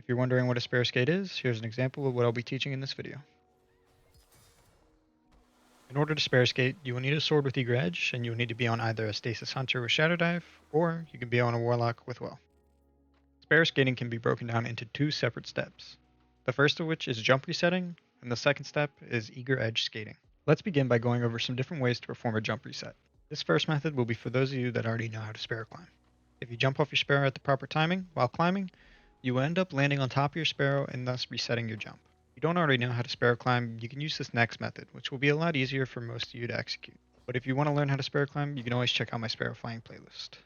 If you're wondering what a Sparrow skate is, here's an example of what I'll be teaching in this video. In order to Sparrow skate, you will need a sword with eager edge, and you will need to be on either a Stasis Hunter with Shadow Dive, or you can be on a Warlock with Will. Sparrow skating can be broken down into two separate steps. The first of which is jump resetting, and the second step is eager edge skating. Let's begin by going over some different ways to perform a jump reset. This first method will be for those of you that already know how to Sparrow climb. If you jump off your Sparrow at the proper timing while climbing, you will end up landing on top of your Sparrow and thus resetting your jump. If you don't already know how to Sparrow climb, you can use this next method, which will be a lot easier for most of you to execute. But if you want to learn how to Sparrow climb, you can always check out my Sparrow flying playlist.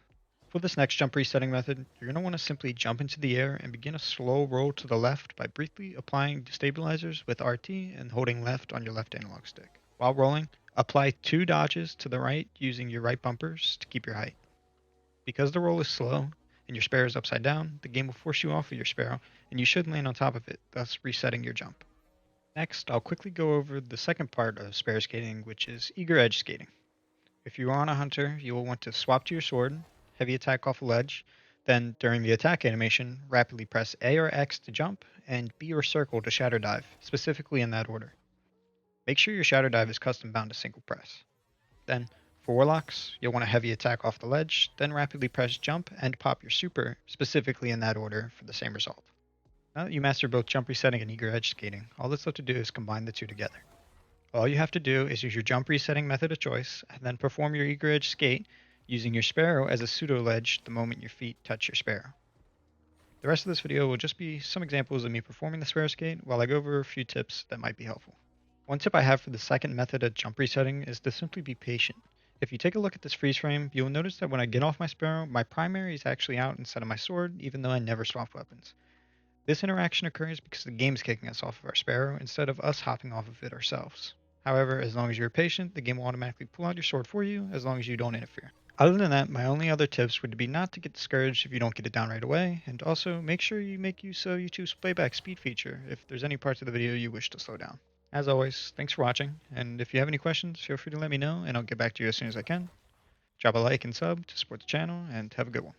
For this next jump resetting method, you're going to want to simply jump into the air and begin a slow roll to the left by briefly applying stabilizers with RT and holding left on your left analog stick. While rolling, apply 2 dodges to the right using your right bumpers to keep your height. Because the roll is slow and your Sparrow is upside down, the game will force you off of your Sparrow and you should land on top of it, thus resetting your jump. Next, I'll quickly go over the second part of Sparrow skating, which is eager edge skating. If you are on a hunter, you will want to swap to your sword, heavy attack off a ledge, then during the attack animation, rapidly press A or X to jump, and B or circle to shadow dive, specifically in that order. Make sure your shadow dive is custom bound to single press. Then, for Warlocks, you'll want a heavy attack off the ledge, then rapidly press jump and pop your super, specifically in that order for the same result. Now that you master both jump resetting and eager edge skating, all that's left to do is combine the two together. All you have to do is use your jump resetting method of choice, and then perform your eager edge skate using your Sparrow as a pseudo ledge the moment your feet touch your Sparrow. The rest of this video will just be some examples of me performing the Sparrow skate while I go over a few tips that might be helpful. One tip I have for the second method of jump resetting is to simply be patient. If you take a look at this freeze frame, you'll notice that when I get off my Sparrow, my primary is actually out instead of my sword, even though I never swapped weapons. This interaction occurs because the game is kicking us off of our Sparrow instead of us hopping off of it ourselves. However, as long as you're patient, the game will automatically pull out your sword for you as long as you don't interfere. Other than that, my only other tips would be not to get discouraged if you don't get it down right away, and also make sure you make use of YouTube's playback speed feature if there's any parts of the video you wish to slow down. As always, thanks for watching, and if you have any questions, feel free to let me know and I'll get back to you as soon as I can. Drop a like and sub to support the channel, and have a good one.